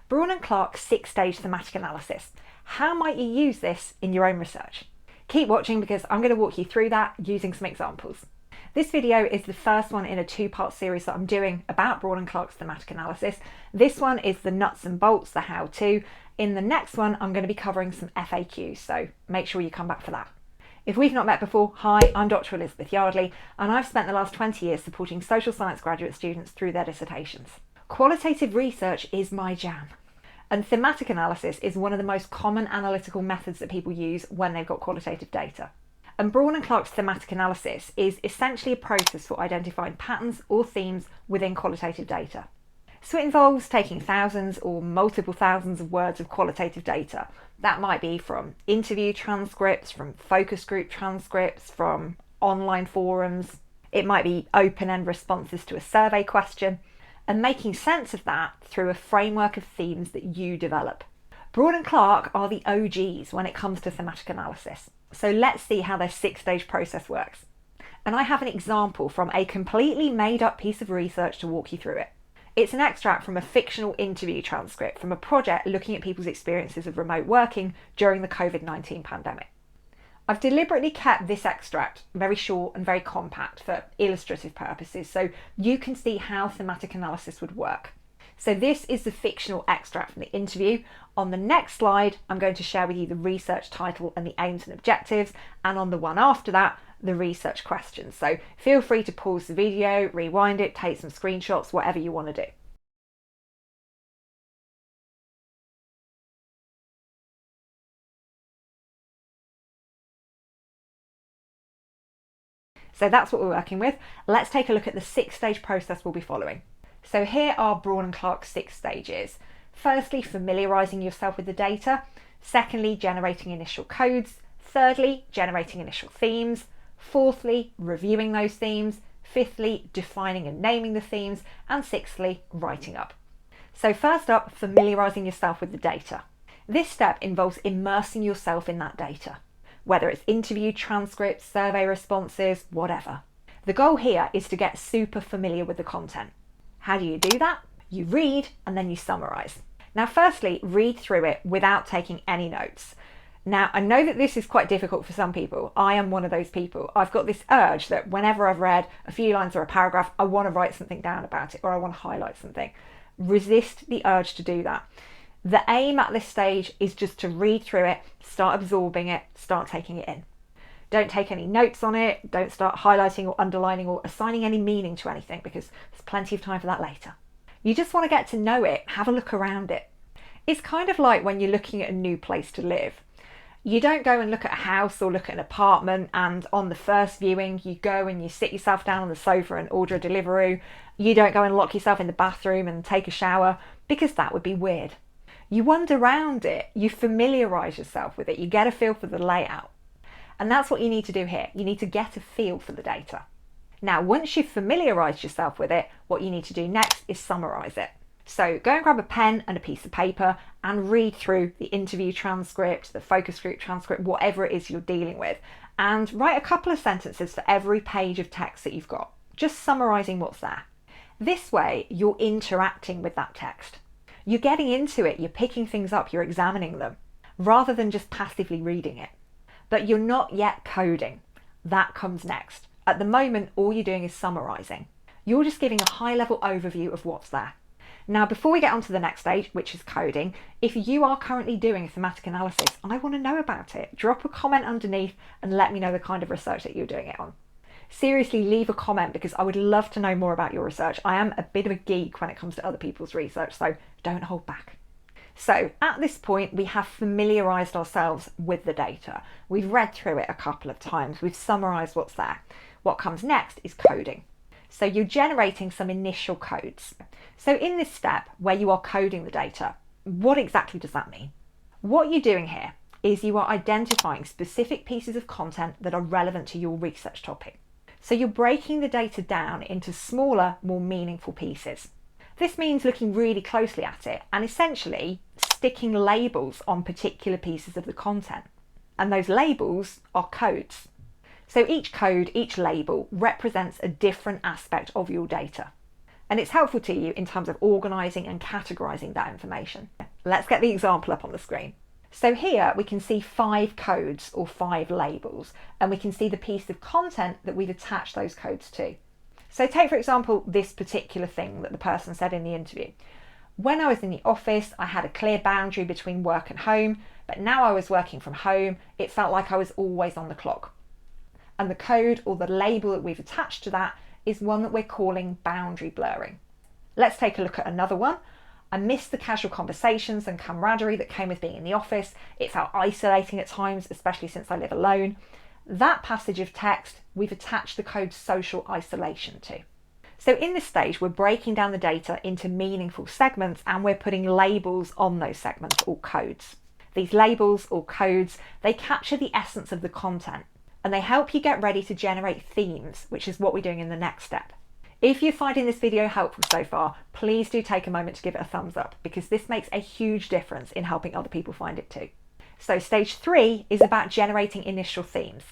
Braun and Clarke's 6-stage thematic analysis. How might you use this in your own research? Keep watching because I'm going to walk you through that using some examples. This video is the first one in a 2-part series that I'm doing about Braun and Clarke's thematic analysis. This one is the nuts and bolts, the how-to. In the next one, I'm going to be covering some FAQs, so make sure you come back for that. If we've not met before, hi, I'm Dr. Elizabeth Yardley, and I've spent the last 20 years supporting social science graduate students through their dissertations. Qualitative research is my jam. And thematic analysis is one of the most common analytical methods that people use when they've got qualitative data. And Braun and Clarke's thematic analysis is essentially a process for identifying patterns or themes within qualitative data. So it involves taking thousands or multiple thousands of words of qualitative data. That might be from interview transcripts, from focus group transcripts, from online forums. It might be open-end responses to a survey question, and making sense of that through a framework of themes that you develop. Braun and Clarke are the OGs when it comes to thematic analysis. So let's see how their 6-stage process works. And I have an example from a completely made up piece of research to walk you through it. It's an extract from a fictional interview transcript from a project looking at people's experiences of remote working during the COVID-19 pandemic. I've deliberately kept this extract very short and very compact for illustrative purposes so you can see how thematic analysis would work. So this is the fictional extract from the interview. On the next slide, I'm going to share with you the research title and the aims and objectives, and on the one after that, the research questions. So feel free to pause the video, rewind it, take some screenshots, whatever you want to do. So that's what we're working with. Let's take a look at the 6-stage process we'll be following. So here are Braun and Clarke's 6 stages. Firstly, familiarising yourself with the data. Secondly, generating initial codes. Thirdly, generating initial themes. Fourthly, reviewing those themes. Fifthly, defining and naming the themes. And sixthly, writing up. So first up, familiarising yourself with the data. This step involves immersing yourself in that data, whether it's interview transcripts, survey responses, whatever. The goal here is to get super familiar with the content. How do you do that? You read and then you summarise. Now firstly, read through it without taking any notes. Now I know that this is quite difficult for some people. I am one of those people. I've got this urge that whenever I've read a few lines or a paragraph, I want to write something down about it or I want to highlight something. Resist the urge to do that. The aim at this stage is just to read through it, start absorbing it, start taking it in. Don't take any notes on it, don't start highlighting or underlining or assigning any meaning to anything because there's plenty of time for that later. You just want to get to know it, have a look around it. It's kind of like when you're looking at a new place to live. You don't go and look at a house or look at an apartment and on the first viewing you go and you sit yourself down on the sofa and order a Deliveroo. You don't go and lock yourself in the bathroom and take a shower because that would be weird. You wander around it, you familiarise yourself with it, you get a feel for the layout. And that's what you need to do here. You need to get a feel for the data. Now, once you've familiarised yourself with it, what you need to do next is summarise it. So go and grab a pen and a piece of paper and read through the interview transcript, the focus group transcript, whatever it is you're dealing with, and write a couple of sentences for every page of text that you've got, just summarising what's there. This way, you're interacting with that text. You're getting into it, you're picking things up, you're examining them, rather than just passively reading it. But you're not yet coding. That comes next. At the moment, all you're doing is summarising. You're just giving a high-level overview of what's there. Now, before we get on to the next stage, which is coding, if you are currently doing a thematic analysis, I want to know about it. Drop a comment underneath and let me know the kind of research that you're doing it on. Seriously, leave a comment because I would love to know more about your research. I am a bit of a geek when it comes to other people's research, so don't hold back. So at this point, we have familiarised ourselves with the data. We've read through it a couple of times. We've summarised what's there. What comes next is coding. So you're generating some initial codes. So in this step where you are coding the data, what exactly does that mean? What you're doing here is you are identifying specific pieces of content that are relevant to your research topic. So you're breaking the data down into smaller, more meaningful pieces. This means looking really closely at it and essentially sticking labels on particular pieces of the content. And those labels are codes. So each code, each label represents a different aspect of your data. and it's helpful to you in terms of organising and categorising that information. Let's get the example up on the screen. So here we can see 5 codes or 5 labels, and we can see the piece of content that we've attached those codes to. So take, for example, this particular thing that the person said in the interview. When I was in the office, I had a clear boundary between work and home, but now I was working from home, it felt like I was always on the clock. And the code or the label that we've attached to that is one that we're calling boundary blurring. Let's take a look at another one. I missed the casual conversations and camaraderie that came with being in the office. It felt isolating at times, especially since I live alone. That passage of text, we've attached the code social isolation to. So in this stage, we're breaking down the data into meaningful segments and we're putting labels on those segments or codes. These labels or codes, they capture the essence of the content and they help you get ready to generate themes, which is what we're doing in the next step. If you're finding this video helpful so far, please do take a moment to give it a thumbs up because this makes a huge difference in helping other people find it too. So stage 3 is about generating initial themes.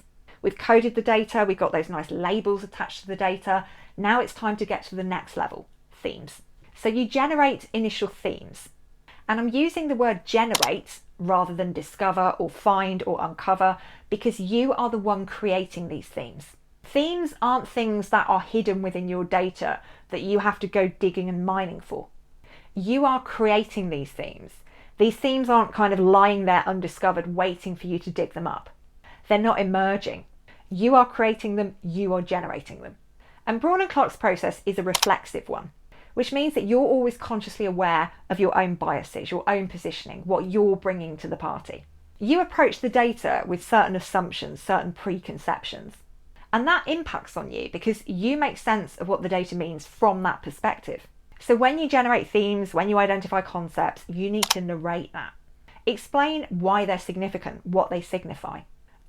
We've coded the data, we've got those nice labels attached to the data. Now it's time to get to the next level, themes. So you generate initial themes. And I'm using the word generate rather than discover or find or uncover because you are the one creating these themes. Themes aren't things that are hidden within your data that you have to go digging and mining for. You are creating these themes. These themes aren't kind of lying there undiscovered waiting for you to dig them up. They're not emerging. You are creating them, you are generating them. And Braun and Clarke's process is a reflexive one, which means that you're always consciously aware of your own biases, your own positioning, what you're bringing to the party. You approach the data with certain assumptions, certain preconceptions, and that impacts on you because you make sense of what the data means from that perspective. So when you generate themes, when you identify concepts, you need to narrate that. Explain why they're significant, what they signify,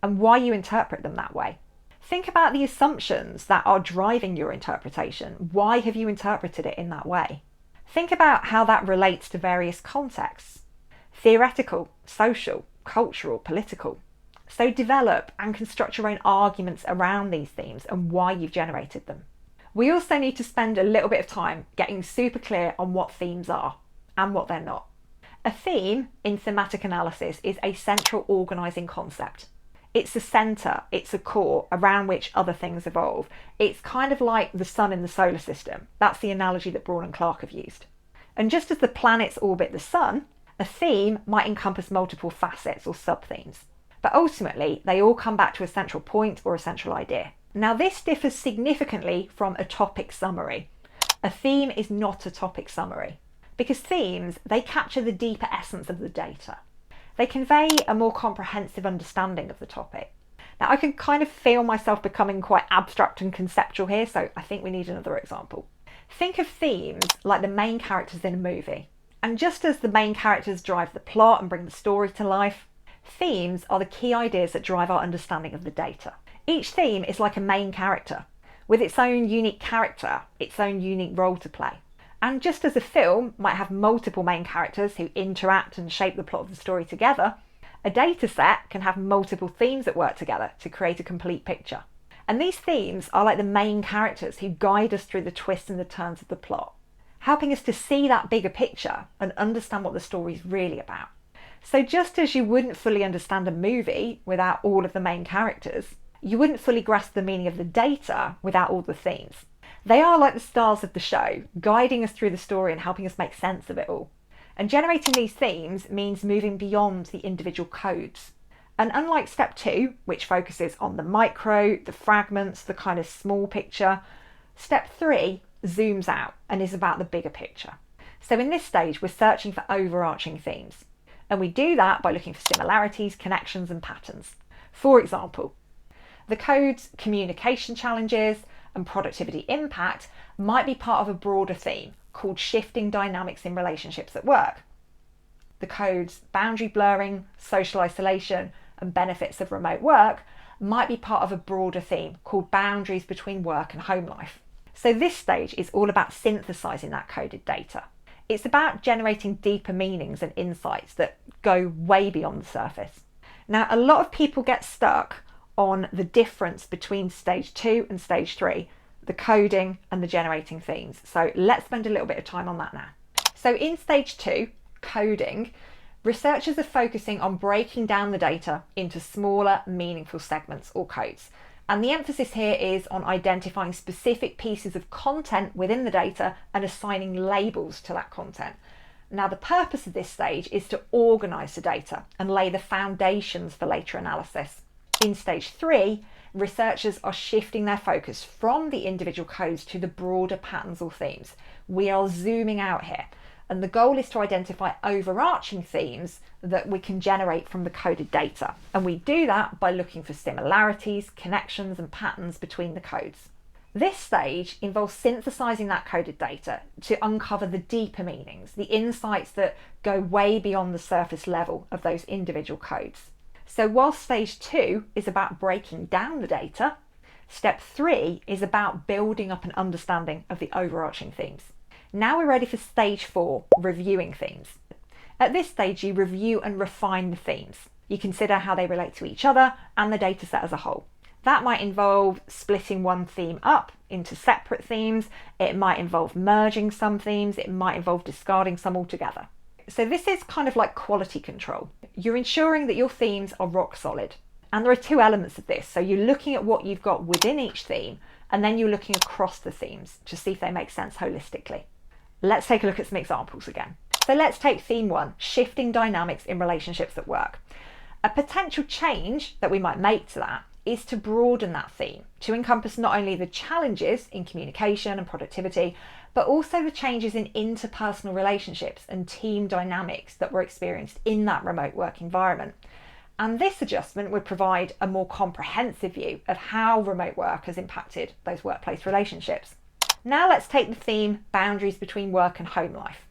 and why you interpret them that way. Think about the assumptions that are driving your interpretation. Why have you interpreted it in that way? Think about how that relates to various contexts: theoretical, social, cultural, political. So develop and construct your own arguments around these themes and why you've generated them. We also need to spend a little bit of time getting super clear on what themes are and what they're not. A theme in thematic analysis is a central organising concept. It's a centre, it's a core around which other things evolve. It's kind of like the sun in the solar system. That's the analogy that Braun and Clarke have used. And just as the planets orbit the sun, a theme might encompass multiple facets or sub-themes. But ultimately, they all come back to a central point or a central idea. Now this differs significantly from a topic summary. A theme is not a topic summary because themes, they capture the deeper essence of the data. They convey a more comprehensive understanding of the topic. Now I can kind of feel myself becoming quite abstract and conceptual here, so I think we need another example. Think of themes like the main characters in a movie. And just as the main characters drive the plot and bring the story to life, themes are the key ideas that drive our understanding of the data. Each theme is like a main character, with its own unique character, its own unique role to play. And just as a film might have multiple main characters who interact and shape the plot of the story together, a data set can have multiple themes that work together to create a complete picture. And these themes are like the main characters who guide us through the twists and the turns of the plot, helping us to see that bigger picture and understand what the story is really about. So just as you wouldn't fully understand a movie without all of the main characters, you wouldn't fully grasp the meaning of the data without all the themes. They are like the stars of the show, guiding us through the story and helping us make sense of it all. And generating these themes means moving beyond the individual codes. And unlike step 2, which focuses on the micro, the fragments, the kind of small picture, step 3 zooms out and is about the bigger picture. So in this stage, we're searching for overarching themes. And we do that by looking for similarities, connections, and patterns. For example, the code's communication challenges and productivity impact might be part of a broader theme called shifting dynamics in relationships at work. The code's boundary blurring, social isolation, and benefits of remote work might be part of a broader theme called boundaries between work and home life. So this stage is all about synthesizing that coded data. It's about generating deeper meanings and insights that go way beyond the surface. Now, a lot of people get stuck on the difference between stage 2 and stage 3. the coding and the generating themes. So let's spend a little bit of time on that now. So in stage 2, coding, researchers are focusing on breaking down the data into smaller, meaningful segments or codes. And the emphasis here is on identifying specific pieces of content within the data and assigning labels to that content. Now, the purpose of this stage is to organise the data and lay the foundations for later analysis. In stage 3, researchers are shifting their focus from the individual codes to the broader patterns or themes. We are zooming out here, and the goal is to identify overarching themes that we can generate from the coded data. And we do that by looking for similarities, connections, and patterns between the codes. This stage involves synthesizing that coded data to uncover the deeper meanings, the insights that go way beyond the surface level of those individual codes. So while stage 2 is about breaking down the data, step 3 is about building up an understanding of the overarching themes. Now we're ready for stage 4, reviewing themes. At this stage, you review and refine the themes. You consider how they relate to each other and the data set as a whole. That might involve splitting one theme up into separate themes. It might involve merging some themes. It might involve discarding some altogether. So this is kind of like quality control. You're ensuring that your themes are rock solid. And there are 2 elements of this. So you're looking at what you've got within each theme, and then you're looking across the themes to see if they make sense holistically. Let's take a look at some examples again. So let's take theme 1, shifting dynamics in relationships at work. A potential change that we might make to that is to broaden that theme to encompass not only the challenges in communication and productivity, but also the changes in interpersonal relationships and team dynamics that were experienced in that remote work environment. And this adjustment would provide a more comprehensive view of how remote work has impacted those workplace relationships. Now let's take the theme boundaries between work and home life.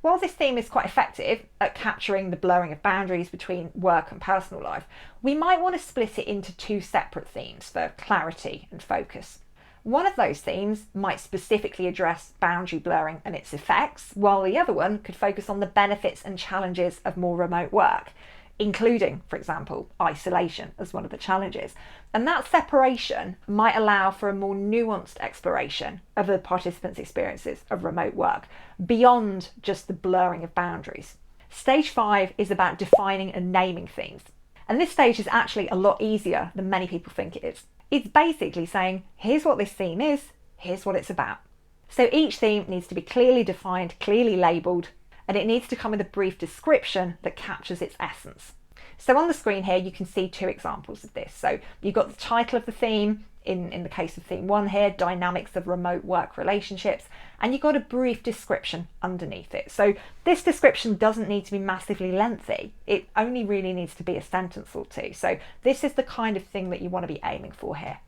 While this theme is quite effective at capturing the blurring of boundaries between work and personal life, we might want to split it into 2 separate themes for clarity and focus. One of those themes might specifically address boundary blurring and its effects, while the other one could focus on the benefits and challenges of more remote work, including, for example, isolation as one of the challenges. And that separation might allow for a more nuanced exploration of the participants' experiences of remote work, beyond just the blurring of boundaries. Stage 5 is about defining and naming themes. And this stage is actually a lot easier than many people think it is. It's basically saying, here's what this theme is, here's what it's about. So each theme needs to be clearly defined, clearly labelled, and it needs to come with a brief description that captures its essence. So on the screen here, you can see 2 examples of this. So you've got the title of the theme, in the case of theme 1 here, dynamics of remote work relationships, and you've got a brief description underneath it. So this description doesn't need to be massively lengthy. It only really needs to be a sentence or 2. So this is the kind of thing that you want to be aiming for here.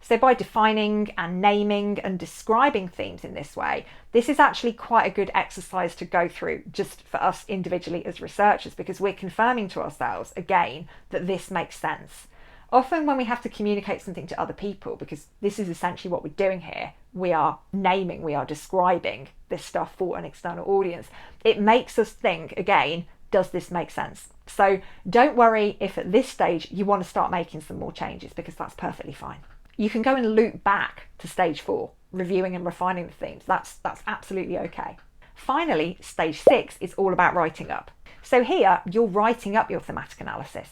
So by defining and naming and describing themes in this way, this is actually quite a good exercise to go through just for us individually as researchers, because we're confirming to ourselves again that this makes sense. Often when we have to communicate something to other people, because this is essentially what we're doing here, we are naming, we are describing this stuff for an external audience, it makes us think again, does this make sense? So don't worry if at this stage you want to start making some more changes, because that's perfectly fine. You can go and loop back to stage 4, reviewing and refining the themes. That's absolutely okay. Finally, stage 6 is all about writing up. So here, you're writing up your thematic analysis.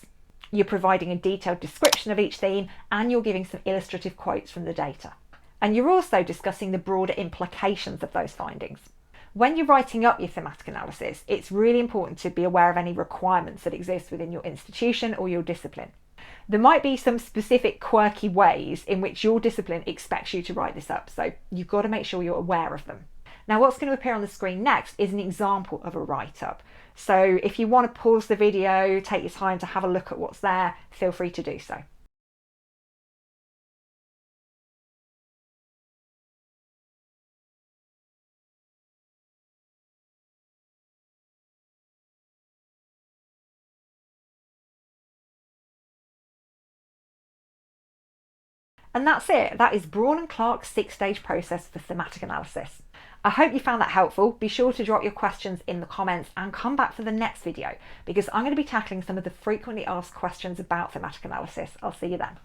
You're providing a detailed description of each theme, and you're giving some illustrative quotes from the data. And you're also discussing the broader implications of those findings. When you're writing up your thematic analysis, it's really important to be aware of any requirements that exist within your institution or your discipline. There might be some specific quirky ways in which your discipline expects you to write this up, so you've got to make sure you're aware of them. Now, what's going to appear on the screen next is an example of a write-up. So if you want to pause the video, take your time to have a look at what's there, feel free to do so. And that's it. That is Braun and Clarke's 6-stage process for thematic analysis. I hope you found that helpful. Be sure to drop your questions in the comments and come back for the next video, because I'm going to be tackling some of the frequently asked questions about thematic analysis. I'll see you then.